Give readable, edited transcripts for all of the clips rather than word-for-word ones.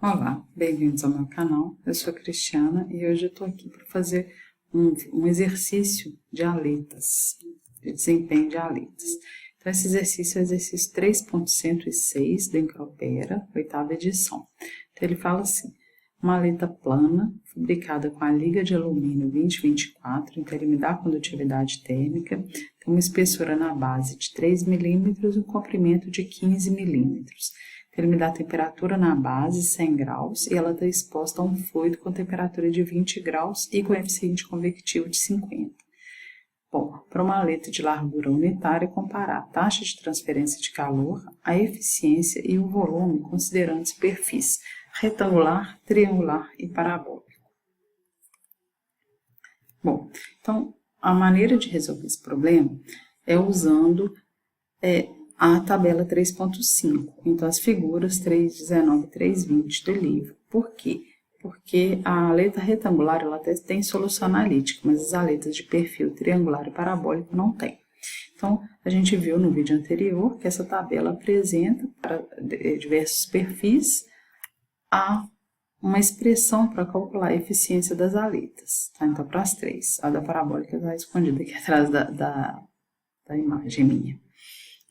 Olá, bem-vindos ao meu canal. Eu sou a Cristiana e hoje eu estou aqui para fazer um exercício de aletas, de desempenho de aletas. Então, esse exercício é o exercício 3.106 da Encropera, oitava edição. Então, ele fala assim: uma aleta plana, fabricada com a liga de alumínio 2024, então ele me dá condutividade térmica, tem uma espessura na base de 3 mm e um comprimento de 15 mm. Ele me dá a temperatura na base, 100 graus, e ela está exposta a um fluido com temperatura de 20 graus e coeficiente convectivo de 50. Bom, para uma aleta de largura unitária, comparar a taxa de transferência de calor, a eficiência e o volume, considerando os perfis retangular, triangular e parabólico. Bom, então, a maneira de resolver esse problema é usando a tabela 3.5, então as figuras 3.19 e 3.20 do livro. Por quê? Porque a aleta retangular ela até tem solução analítica, mas as aletas de perfil triangular e parabólico não tem. Então, a gente viu no vídeo anterior que essa tabela apresenta para diversos perfis uma expressão para calcular a eficiência das aletas. Tá? Então, para as três, a da parabólica está escondida aqui atrás da imagem minha.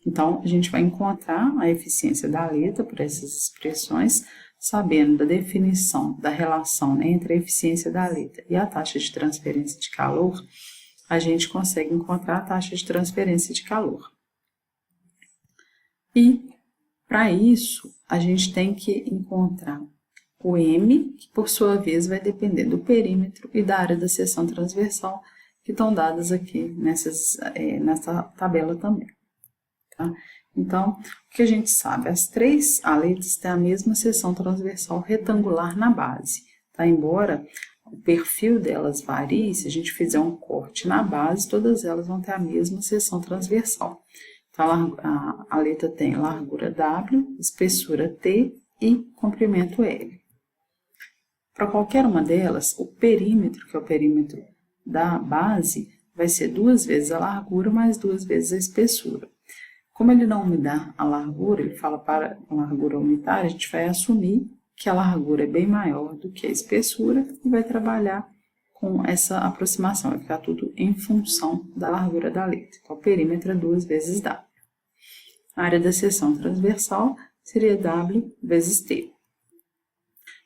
Então, a gente vai encontrar a eficiência da aleta por essas expressões, sabendo da definição da relação entre a eficiência da aleta e a taxa de transferência de calor, a gente consegue encontrar a taxa de transferência de calor. E, para isso, a gente tem que encontrar o M, que por sua vez vai depender do perímetro e da área da seção transversal, que estão dadas aqui nessa tabela também. Tá? Então, o que a gente sabe? As três aletas têm a mesma seção transversal retangular na base. Tá? Embora o perfil delas varie, se a gente fizer um corte na base, todas elas vão ter a mesma seção transversal. Então, a aleta tem largura W, espessura T e comprimento L. Para qualquer uma delas, o perímetro, que é o perímetro da base, vai ser 2 vezes a largura mais 2 vezes a espessura. Como ele não me dá a largura, ele fala para a largura unitária, a gente vai assumir que a largura é bem maior do que a espessura e vai trabalhar com essa aproximação, vai ficar tudo em função da largura da aleta. Então, o perímetro é 2 vezes W. A área da seção transversal seria W vezes T.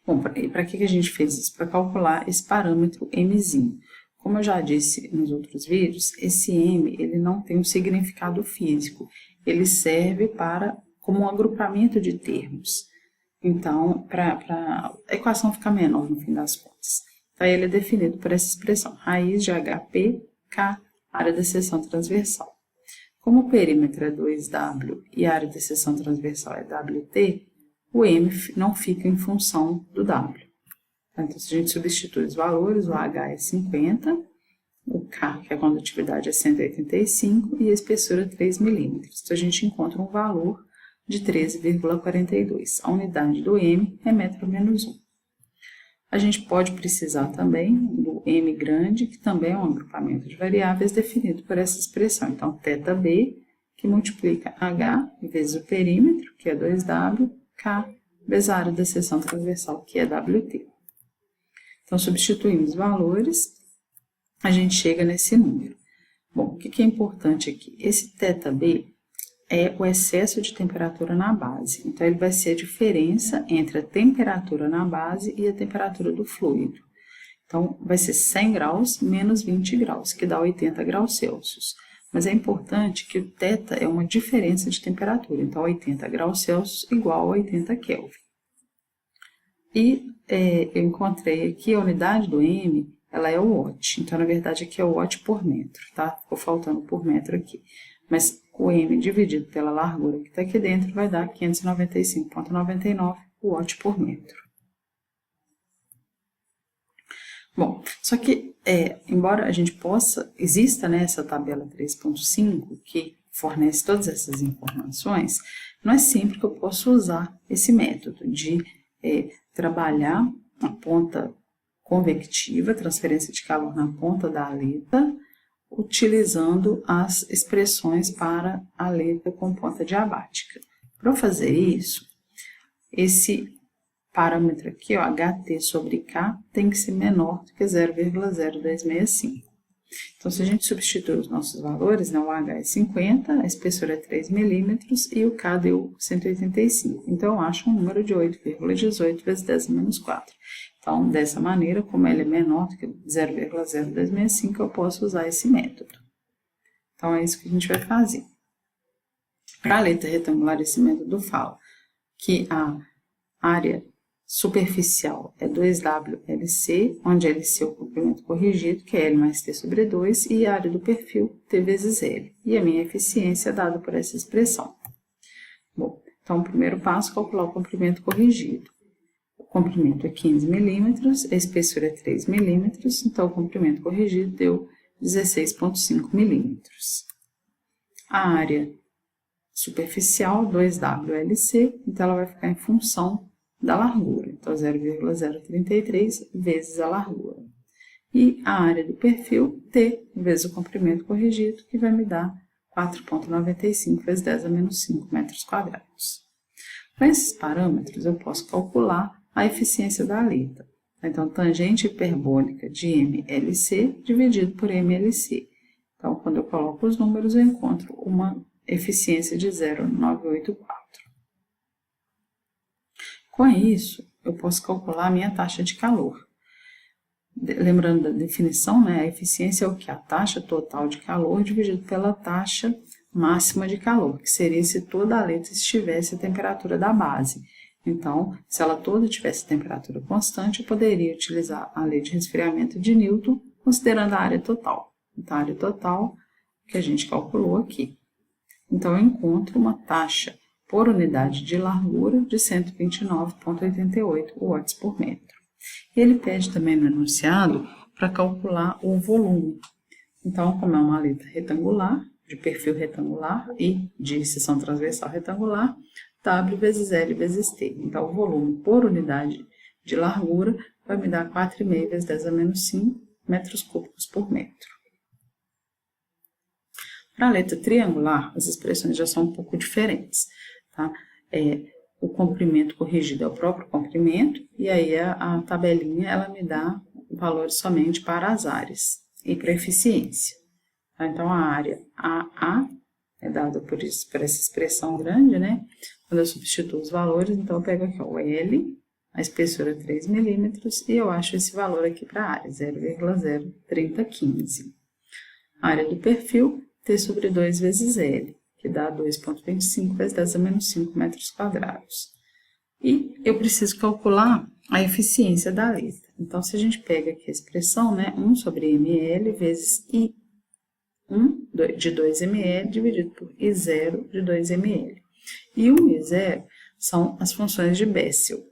Bom, para que a gente fez isso? Para calcular esse parâmetro Mzinho. Como eu já disse nos outros vídeos, esse M ele não tem um significado físico. Ele serve como um agrupamento de termos. Então, para a equação ficar menor no fim das contas. Então, ele é definido por essa expressão, raiz de HP, K, área da seção transversal. Como o perímetro é 2W e a área da seção transversal é WT, o M não fica em função do W. Então, se a gente substitui os valores, o H é 50, o K, que é a condutividade, é 185 e a espessura 3 mm. Então, a gente encontra um valor de 13,42. A unidade do M é metro menos 1. A gente pode precisar também do M grande, que também é um agrupamento de variáveis definido por essa expressão. Então, θB, que multiplica H vezes o perímetro, que é 2W, K, vezes a área da seção transversal, que é WT. Então, substituindo os valores, a gente chega nesse número. Bom, o que é importante aqui? Esse θB é o excesso de temperatura na base. Então, ele vai ser a diferença entre a temperatura na base e a temperatura do fluido. Então, vai ser 100 graus menos 20 graus, que dá 80 graus Celsius. Mas é importante que o θ é uma diferença de temperatura. Então, 80 graus Celsius igual a 80 Kelvin. E eu encontrei aqui a unidade do M, ela é o watt. Então, na verdade, aqui é o watt por metro, tá? Ficou faltando por metro aqui. Mas o M dividido pela largura que está aqui dentro vai dar 595,99 watt por metro. Bom, só que, embora a gente exista essa tabela 3.5 que fornece todas essas informações, não é sempre que eu posso usar esse método de trabalhar a ponta convectiva, transferência de calor na ponta da aleta, utilizando as expressões para a aleta com ponta diabática. Para fazer isso, esse parâmetro aqui, ó, HT sobre K, tem que ser menor do que 0,0265. Então, se a gente substituir os nossos valores, né, o H é 50, a espessura é 3 milímetros e o K deu 185. Então, eu acho um número de 8,18 vezes 10 a menos 4. Então, dessa maneira, como ele é menor do que 0,0265, eu posso usar esse método. Então, é isso que a gente vai fazer. Para a letra retangular, esse método fala que a área superficial é 2WLC, onde LC é o comprimento corrigido, que é L mais T sobre 2, e a área do perfil, T vezes L. E a minha eficiência é dada por essa expressão. Bom, então o primeiro passo é calcular o comprimento corrigido. O comprimento é 15 milímetros, a espessura é 3 milímetros, então o comprimento corrigido deu 16,5 milímetros. A área superficial, 2WLC, então ela vai ficar em função da largura, então 0,033 vezes a largura. E a área do perfil, T, vezes o comprimento corrigido, que vai me dar 4,95 vezes 10 a menos 5 metros quadrados. Com esses parâmetros, eu posso calcular a eficiência da aleta. Então, tangente hiperbólica de MLC dividido por MLC. Então, quando eu coloco os números, eu encontro uma eficiência de 0,984. Com isso, eu posso calcular a minha taxa de calor. Lembrando da definição, né, a eficiência é o que? A taxa total de calor dividido pela taxa máxima de calor, que seria se toda a aleta estivesse a temperatura da base. Então, se ela toda tivesse temperatura constante, eu poderia utilizar a lei de resfriamento de Newton, considerando a área total. Então, a área total que a gente calculou aqui. Então, eu encontro uma taxa por unidade de largura de 129,88 watts por metro. Ele pede também no enunciado para calcular o volume. Então, como é uma aleta retangular, de perfil retangular e de seção transversal retangular, W vezes L vezes T. Então, o volume por unidade de largura vai me dar 4,5 vezes 10 a menos 5 metros cúbicos por metro. Para a letra triangular, as expressões já são um pouco diferentes. Tá? O comprimento corrigido é o próprio comprimento, e aí a tabelinha ela me dá valores somente para as áreas e para a eficiência. Tá? Então, a área AA é dada por essa expressão grande, né? Quando eu substituo os valores, então eu pego aqui ó, o L, a espessura 3 milímetros, e eu acho esse valor aqui para a área, 0,03015. A área do perfil, T sobre 2 vezes L, que dá 2,25 vezes 10 a menos 5 metros quadrados. E eu preciso calcular a eficiência da aleta. Então, se a gente pega aqui a expressão, né, 1 sobre ml vezes I1 de 2 ml dividido por I0 de 2 ml. I1 e I0 são as funções de Bessel.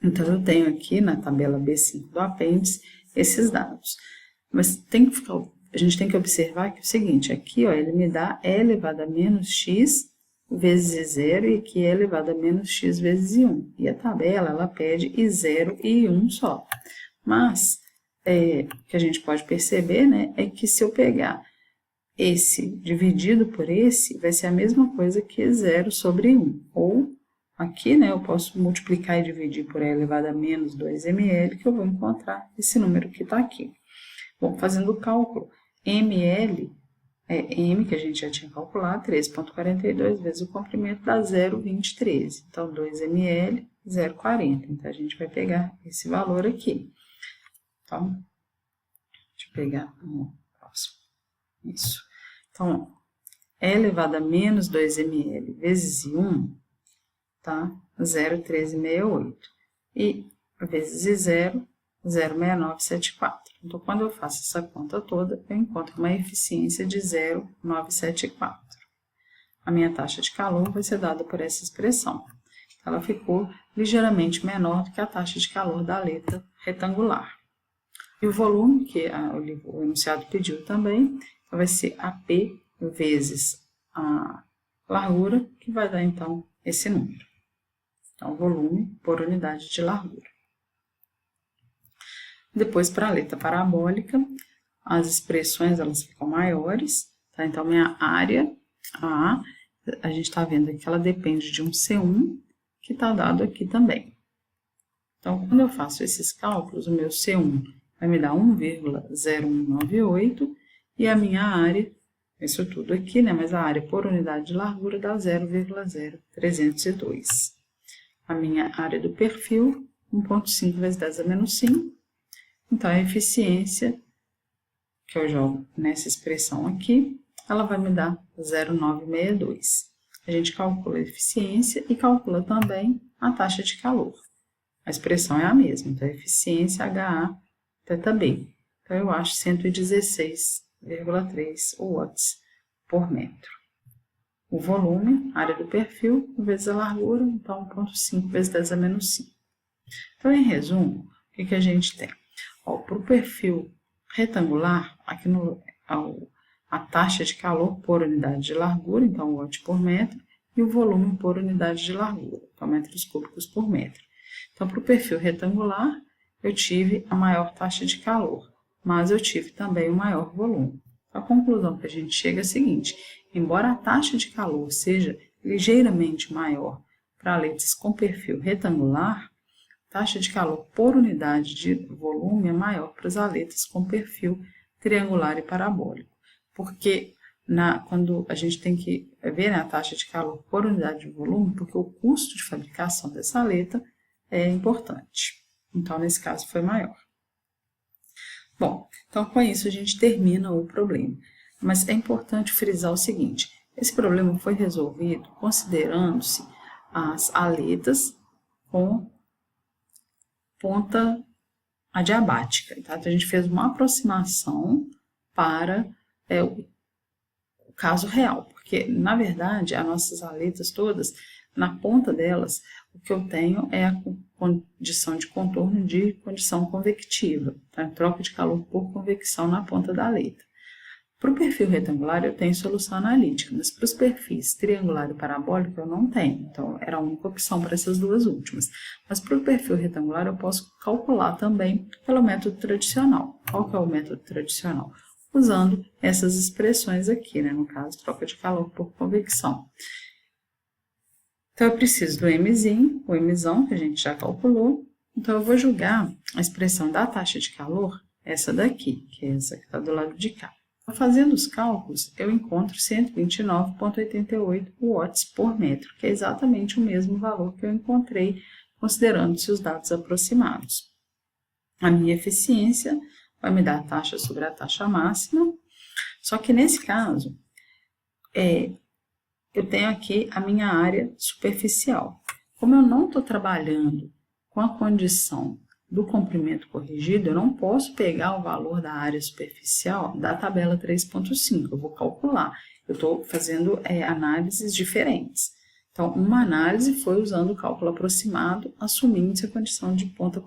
Então, eu tenho aqui na tabela B5 do apêndice esses dados. Mas a gente tem que observar que é o seguinte, aqui ó, ele me dá E elevado a menos x vezes I0 e aqui E elevado a menos x vezes I1. E a tabela, ela pede I0 e I1 só. Mas, o que a gente pode perceber, né, é que se eu pegar esse dividido por esse, vai ser a mesma coisa que I0 sobre I1. Ou, aqui, né, eu posso multiplicar e dividir por E elevado a menos 2 ml, que eu vou encontrar esse número que está aqui. Bom, fazendo o cálculo, ml é m, que a gente já tinha calculado, 13,42 vezes o comprimento dá 0,2013. Então, 2 ml, 0,40. Então, a gente vai pegar esse valor aqui. Então, deixa eu pegar no próximo. Isso. Então, E elevado a menos 2 ml vezes I1, tá? 0,1368. E vezes I0, 0,6974. Então, quando eu faço essa conta toda, eu encontro uma eficiência de 0,974. A minha taxa de calor vai ser dada por essa expressão. Ela ficou ligeiramente menor do que a taxa de calor da aleta retangular. E o volume, que o enunciado pediu também, vai ser AP vezes a largura, que vai dar, então, esse número. Então, volume por unidade de largura. Depois, para a aleta parabólica, as expressões elas ficam maiores, tá? Então, minha área, a gente está vendo aqui que ela depende de um C1, que está dado aqui também. Então, quando eu faço esses cálculos, o meu C1 vai me dar 1,0198 e a minha área, isso tudo aqui, né? Mas a área por unidade de largura dá 0,0302. A minha área do perfil, 1,5 vezes 10 a menos 5. Então, a eficiência, que eu jogo nessa expressão aqui, ela vai me dar 0,962. A gente calcula a eficiência e calcula também a taxa de calor. A expressão é a mesma, então, a eficiência HA θB. Então, eu acho 116,3 watts por metro. O volume, área do perfil, vezes a largura, então 1,5 vezes 10 a menos 5. Então, em resumo, o que a gente tem? Para o perfil retangular, aqui a taxa de calor por unidade de largura, então watt por metro, e o volume por unidade de largura, então metros cúbicos por metro. Então, para o perfil retangular, eu tive a maior taxa de calor, mas eu tive também o maior volume. A conclusão que a gente chega é a seguinte: embora a taxa de calor seja ligeiramente maior para aletas com perfil retangular, a taxa de calor por unidade de volume é maior para as aletas com perfil triangular e parabólico, porque quando a gente tem que ver, né, a taxa de calor por unidade de volume, porque o custo de fabricação dessa aleta é importante. Então, nesse caso, foi maior. Bom, então com isso a gente termina o problema. Mas é importante frisar o seguinte: esse problema foi resolvido considerando-se as aletas com ponta adiabática. Tá? Então, a gente fez uma aproximação para o caso real, porque, na verdade, as nossas aletas todas, na ponta delas, o que eu tenho é a condição de contorno de condição convectiva, tá? Troca de calor por convecção na ponta da aleta. Para o perfil retangular, eu tenho solução analítica, mas para os perfis triangular e parabólico, eu não tenho. Então, era a única opção para essas duas últimas. Mas para o perfil retangular, eu posso calcular também pelo método tradicional. Qual que é o método tradicional? Usando essas expressões aqui, né? No caso, troca de calor por convecção. Então, eu preciso do Mzinho, o Mzão, que a gente já calculou. Então, eu vou jogar a expressão da taxa de calor, essa daqui, que é essa que está do lado de cá. Fazendo os cálculos, eu encontro 129,88 watts por metro, que é exatamente o mesmo valor que eu encontrei, considerando-se os dados aproximados. A minha eficiência vai me dar a taxa sobre a taxa máxima, só que nesse caso, eu tenho aqui a minha área superficial. Como eu não estou trabalhando com a condição do comprimento corrigido, eu não posso pegar o valor da área superficial da tabela 3.5, eu vou calcular. Eu estou fazendo análises diferentes. Então, uma análise foi usando o cálculo aproximado, assumindo-se a condição de ponta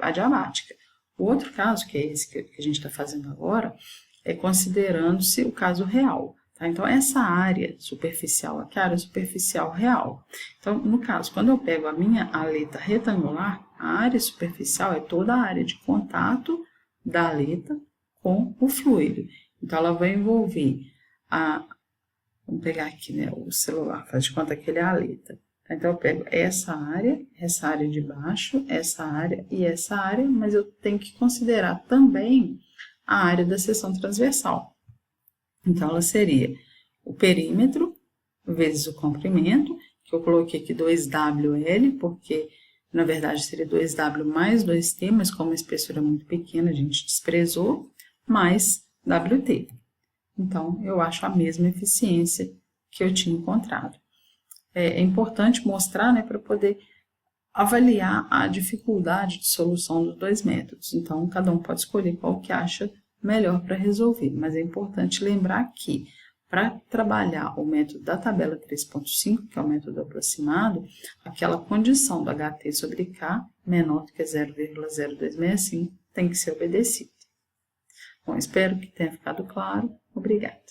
adiabática. O outro caso, que é esse que a gente está fazendo agora, é considerando-se o caso real. Tá? Então, essa área superficial aqui é a área superficial real. Então, no caso, quando eu pego a minha aleta retangular, a área superficial é toda a área de contato da aleta com o fluido. Então, ela vai envolver vamos pegar aqui, né, o celular, faz de conta que ele é a aleta. Então, eu pego essa área de baixo, essa área e essa área, mas eu tenho que considerar também a área da seção transversal. Então, ela seria o perímetro vezes o comprimento, que eu coloquei aqui 2WL, porque, na verdade, seria 2W mais 2T, mas como a espessura é muito pequena, a gente desprezou, mais WT. Então, eu acho a mesma eficiência que eu tinha encontrado. É importante mostrar, né, para poder avaliar a dificuldade de solução dos dois métodos. Então, cada um pode escolher qual que acha melhor para resolver, mas é importante lembrar que, para trabalhar o método da tabela 3.5, que é o método aproximado, aquela condição do HT sobre K menor do que 0,0265 tem que ser obedecida. Bom, espero que tenha ficado claro. Obrigada.